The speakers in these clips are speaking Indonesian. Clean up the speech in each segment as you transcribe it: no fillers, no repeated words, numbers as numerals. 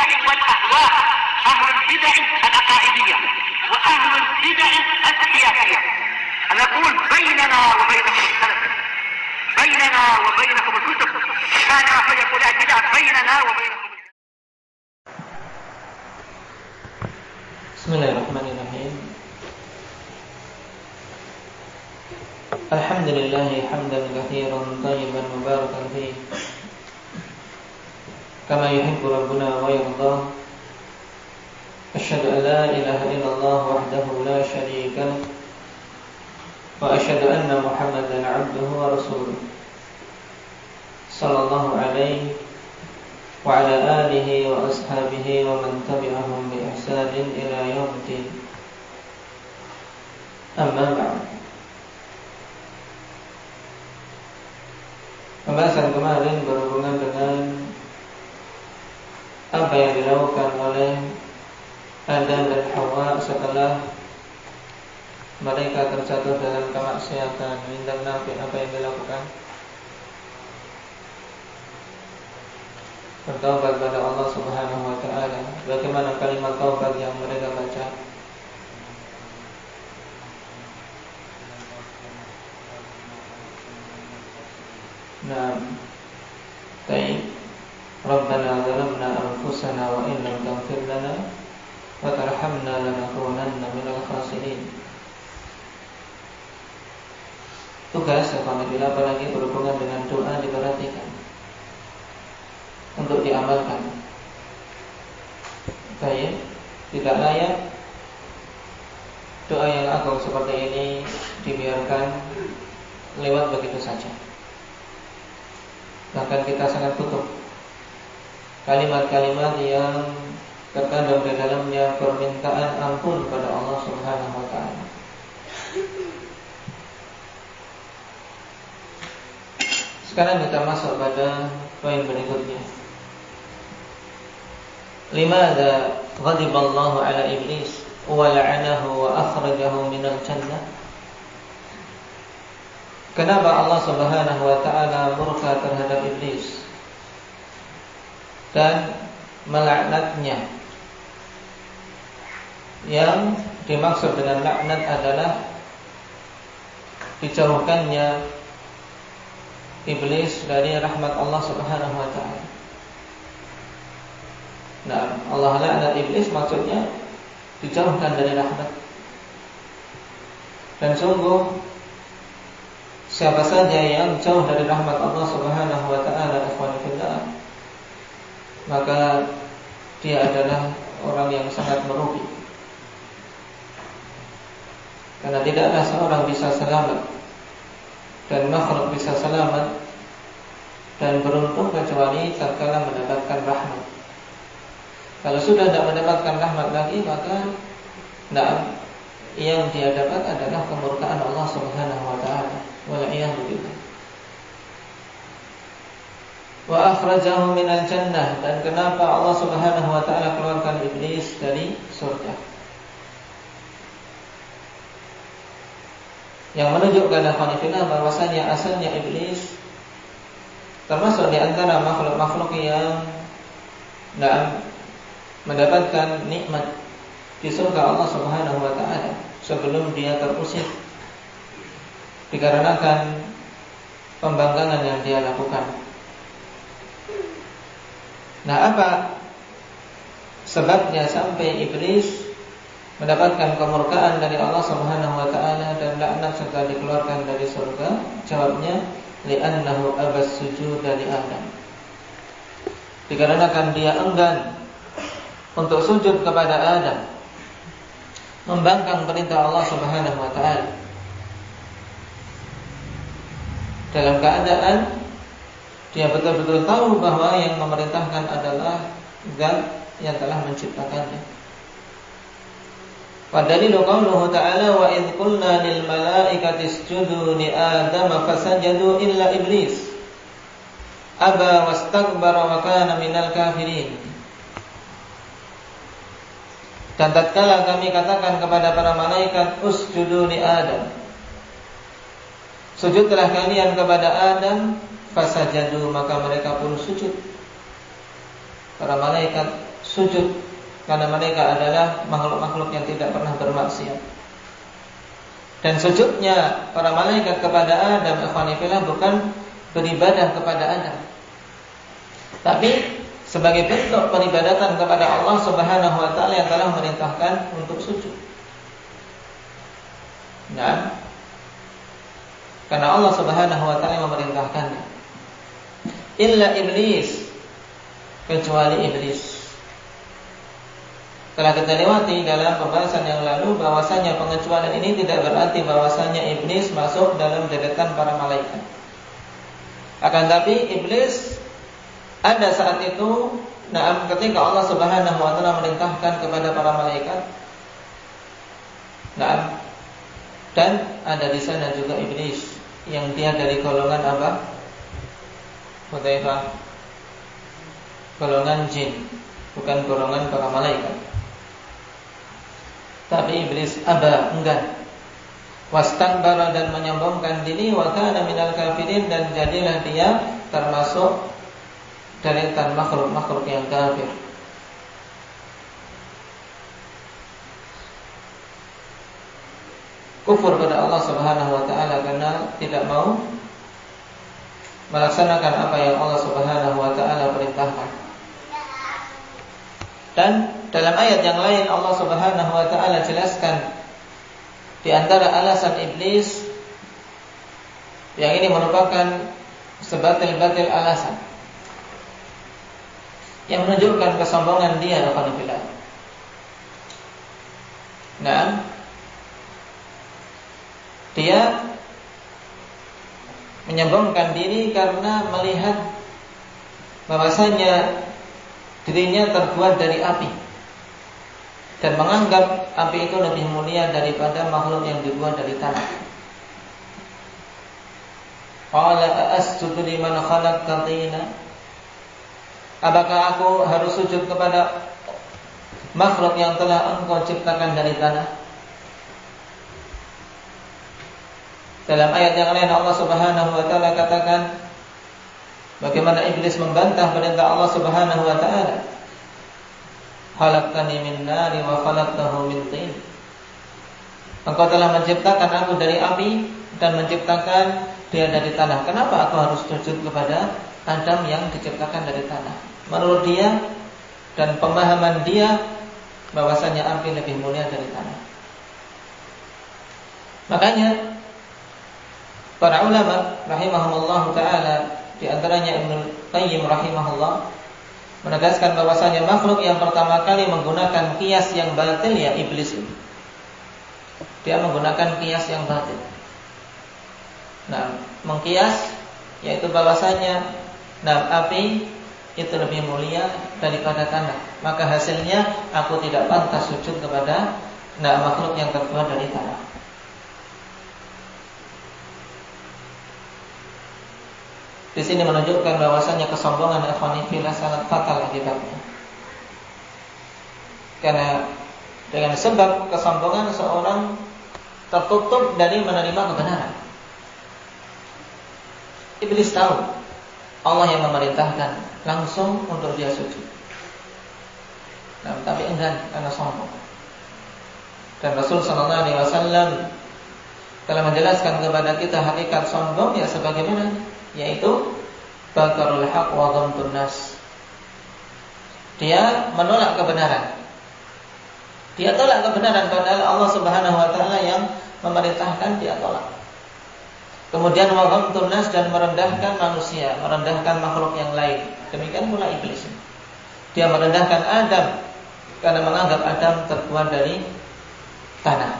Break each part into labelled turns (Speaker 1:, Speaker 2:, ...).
Speaker 1: البدع والأهواء، أهل البدع العقائدية وأهل البدع السياسية. نقول بيننا وبينكم السلف، بيننا وبينكم الكتب، كان فيقول البدع بيننا وبينكم.
Speaker 2: Bismillahirrahmanirrahim. Alhamdulillahi hamdan katsiran thayyiban mubarakan fihi kama yuhibbu rabbuna wa yarda. Asyhadu an la ilaha illallah wahdahu la syarika lah wa asyhadu anna Muhammadan 'abduhu wa rasuluh sallallahu alaihi wa ala alihi wa ashabihi wa man tabi'ahum bi ihsanin ila yaumiddin. Amma ba'd. Pembahasan kemarin berhubungan dengan apa yang dilakukan oleh Adam dan Hawa setelah mereka terjatuh dalam kemaksiatan. Indah nafi, apa yang dilakukan? Bertaubat kepada Allah Subhanahu wa ta'ala. Bagaimana kalimat taubat yang mereka baca? Naam. Baik. Rabbana zalamna anfusana wa in lam taghfir lana wa tarhamna lanakunanna minal khasirin. Tugas apabila apalagi berhubungan dengan doa diperhatikan untuk diamalkan. Baik, tidak layak doa yang agung seperti ini dibiarkan lewat begitu saja. Bahkan kita sangat butuh kalimat-kalimat yang terkandung di dalamnya permintaan ampun kepada Allah Subhanahu wa ta'ala. Sekarang kita masuk pada poin berikutnya. Limadza ghadiballahu ala iblis wa la'anahu wa akhrajahu minal jannah? Kenapa Allah Subhanahu wa ta'ala murka terhadap iblis dan melaknatnya? Yang dimaksud dengan laknat adalah dijauhkannya iblis dari rahmat Allah Subhanahu wa ta'ala. Nah, Allah laknat iblis maksudnya dijauhkan dari rahmat. Dan sungguh siapa saja yang jauh dari rahmat Allah Subhanahu wa ta'ala, maka dia adalah orang yang sangat merugi. Karena tidaklah seorang bisa selamat dan makhluk bisa selamat dan beruntung kecuali tatkala mendapatkan rahmat. Kalau sudah tidak mendapatkan rahmat lagi, maka yang dia dapat adalah kemurkaan Allah Subhanahu wa ta'ala. Wal'iyadu billah. Wa akhrajahu minal jannah. Dan kenapa Allah Subhanahu wa ta'ala keluarkan iblis dari surga? Yang menunjukkan bahwasanya asalnya iblis termasuk di antara makhluk-makhluk yang mendapatkan nikmat di surga Allah Subhanahu wa ta'ala sebelum dia terusir dikarenakan pembangkangan yang dia lakukan. Nah, apa sebabnya sampai iblis mendapatkan kemurkaan dari Allah Subhanahu wa ta'ala dan laknat serta dikeluarkan dari surga? Jawabnya, li'annahu abas sujuda li Adam. Dikarenakan dia enggan untuk sujud kepada Adam, membangkang perintah Allah Subhanahu wa ta'ala, dalam keadaan dia betul-betul tahu bahwa yang memerintahkan adalah Zat yang telah menciptakannya. Wadalilu qauluhu ta'ala wa idh qulna lil malaikati isjudu li Adama fasajadu illa iblis aba wastakbara wa kana minal kafirin. Dan tatkala kami katakan kepada para malaikat usjudu li Adam, sujudlah kalian kepada Adam, fasajadu, maka mereka pun sujud. Para malaikat sujud karena mereka adalah makhluk-makhluk yang tidak pernah bermaksiat. Dan sujudnya para malaikat kepada Adam ikhwanifillah bukan beribadah kepada Adam, tapi sebagai bentuk peribadatan kepada Allah Subhanahu wa taala yang telah memerintahkan untuk sujud. Nah, karena Allah Subhanahu wa taala memerintahkannya. Illa iblis, kecuali iblis. Telah kita lewati dalam pembahasan yang lalu bahwasanya pengecualian ini tidak berarti bahwasanya iblis masuk dalam deretan para malaikat. Akan tapi iblis ada saat itu, ketika Allah Subhanahu wa taala memerintahkan kepada para malaikat. Dan ada di sana juga iblis yang dia dari golongan apa? Hudzaifah. Golongan jin, bukan golongan para malaikat. Tapi iblis enggan. Wastakbara, dan menyombongkan diri, wa kana minal kafirin, dan jadilah dia termasuk deretan makhluk-makhluk yang kafir. Kufur pada Allah Subhanahu wa taala karena tidak mau melaksanakan apa yang Allah Subhanahu wa taala perintahkan. Dan dalam ayat yang lain Allah Subhanahu wa taala jelaskan di antara alasan iblis yang ini merupakan sebatil-batil alasan yang menunjukkan kesombongan dia kepada Allah. Nah, dia menyombongkan diri karena melihat bahwasanya dirinya terbuat dari api dan menganggap api itu lebih mulia daripada makhluk yang dibuat dari tanah. Qala asjudu liman khalaqta tina? Apakah aku harus sujud kepada makhluk yang telah Engkau ciptakan dari tanah? Dalam ayat yang lain Allah Subhanahu wa taala katakan bagaimana iblis membantah perintah Allah Subhanahu wa taala. Khalaqtani min nari wa khalaqtahu min tin. Engkau telah menciptakan aku dari api dan menciptakan dia dari tanah. Kenapa aku harus sujud kepada Adam yang diciptakan dari tanah? Menurut dia dan pemahaman dia bahwasanya api lebih mulia dari tanah. Makanya para ulama rahimahumullah taala, di antaranya Ibnu Qayyim rahimahullah, menegaskan bahwasanya makhluk yang pertama kali menggunakan kias yang batil ya iblis itu. Dia menggunakan kias yang batil. Nah, mengkias yaitu bahwasanya api itu lebih mulia daripada tanah. Maka hasilnya aku tidak pantas sujud kepada makhluk yang terbuat dari tanah. Di sini menunjukkan bahwasanya kesombongan ikhwanifillah sangat fatal akibatnya. Karena dengan sebab kesombongan seorang tertutup dari menerima kebenaran. Iblis tahu Allah yang memerintahkan langsung untuk dia sujud. Tapi enggan karena sombong. Dan Rasul sallallahu alaihi wasallam telah menjelaskan kepada kita hakikat sombong ya sebagaimana, yaitu batarul haq wa ghamtun nas. Dia menolak kebenaran. Dia tolak kebenaran padahal Allah Subhanahu wa taala yang memerintahkan dia tolak. Kemudian wa ghamtun nas, dan merendahkan manusia, merendahkan makhluk yang lain. Demikian pula iblis. Dia merendahkan Adam karena menganggap Adam terbuat dari tanah.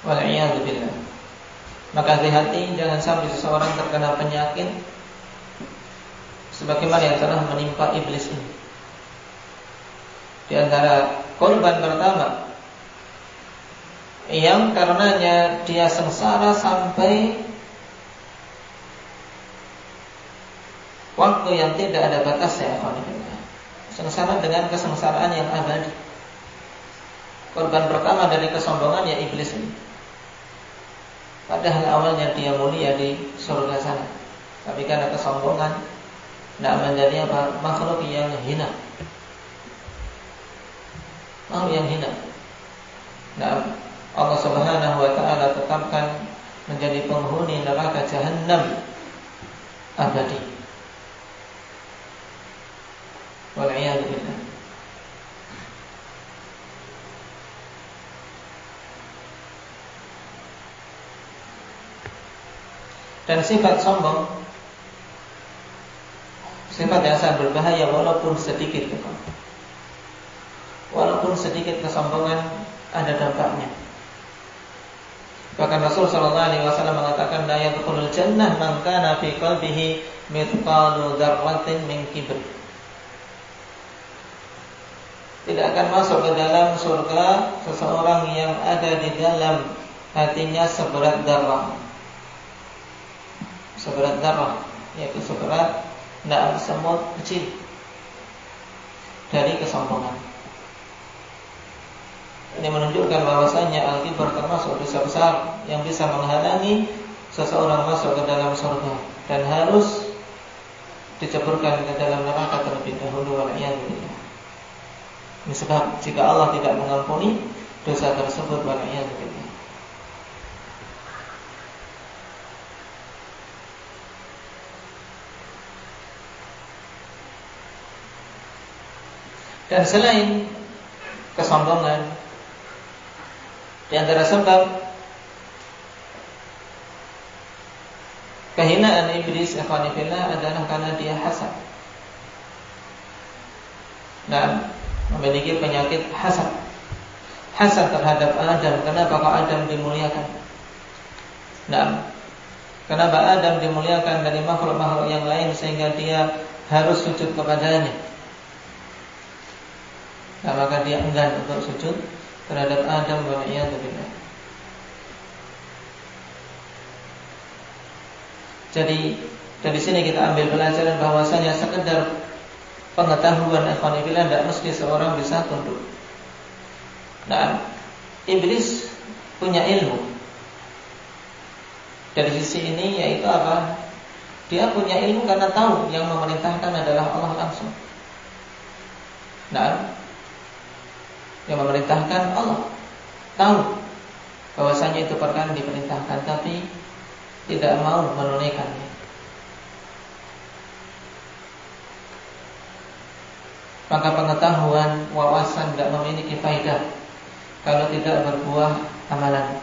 Speaker 2: Wal'iyadu billah. Maka hati-hati jangan sampai seseorang terkena penyakit sebagaimana yang telah menimpa iblis ini. Di antara korban pertama yang karenanya dia sengsara sampai waktu yang tidak ada batasnya, sengsara dengan kesengsaraan yang abadi. Korban pertama dari kesombongan ya iblis ini. Padahal awalnya dia mulia di surga sana, tapi karena kesombongan, menjadi apa? Makhluk yang hina. Makhluk yang hina. Allah Subhanahu wa taala tetapkan menjadi penghuni neraka Jahannam abadi. Wal'iyadu billah. Dan sifat sombong, sifat yang sangat berbahaya walaupun sedikit. Walaupun sedikit kesombongan ada dampaknya. Bahkan Rasul sallallahu alaihi wasallam mengatakan la yadkhulul jannah man kana fi qalbihi mithqalu dzarratin min kibr. Tidak akan masuk ke dalam surga seseorang yang ada di dalam hatinya seberat darah. Seberat darah, yaitu seberat semut kecil dari kesombongan. Ini menunjukkan bahwasanya al-kibr termasuk dosa besar yang bisa menghalangi seseorang masuk ke dalam surga dan harus diceburkan ke dalam neraka terlebih dahulu. Wal'iyadzubillah. Ini sebab jika Allah tidak mengampuni dosa tersebut, wal'iyadzubillah. Dan selain kesombongan, di antara sebab kehinaan iblis ikhwanifillah adalah karena dia hasad. Dan memiliki penyakit hasad. Hasad terhadap Adam. Kenapa kok Adam dimuliakan? Nah, kenapa Adam dimuliakan dari makhluk-makhluk yang lain sehingga dia harus sujud kepadanya? Nah, maka dia enggan untuk sujud terhadap Adam wal'iyadzubillah. Jadi dari sini kita ambil pelajaran bahwasanya sekedar pengetahuan ikhwanillah tidak mesti seorang bisa tunduk. Nah, iblis punya ilmu. Dari sisi ini yaitu apa? Dia punya ilmu karena tahu yang memerintahkan adalah Allah langsung. Nah, yang memerintahkan Allah, tahu bahwasanya itu perkara diperintahkan, tapi tidak mau menunaikannya. Maka pengetahuan, wawasan tidak memiliki faedah kalau tidak berbuah amalan.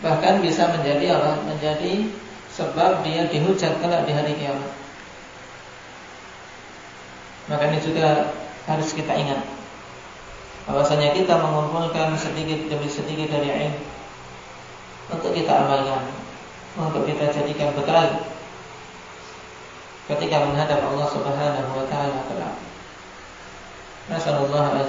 Speaker 2: Bahkan bisa menjadi apa? Menjadi sebab dia dihujat kelak di hari kiamat. Maka ini juga harus kita ingat bahwasanya kita mengumpulkan sedikit demi sedikit dari ilmu untuk kita amalkan, untuk kita jadikan bekal ketika menghadap Allah Subhanahu wa taala kelak. Nasallallahu alaihi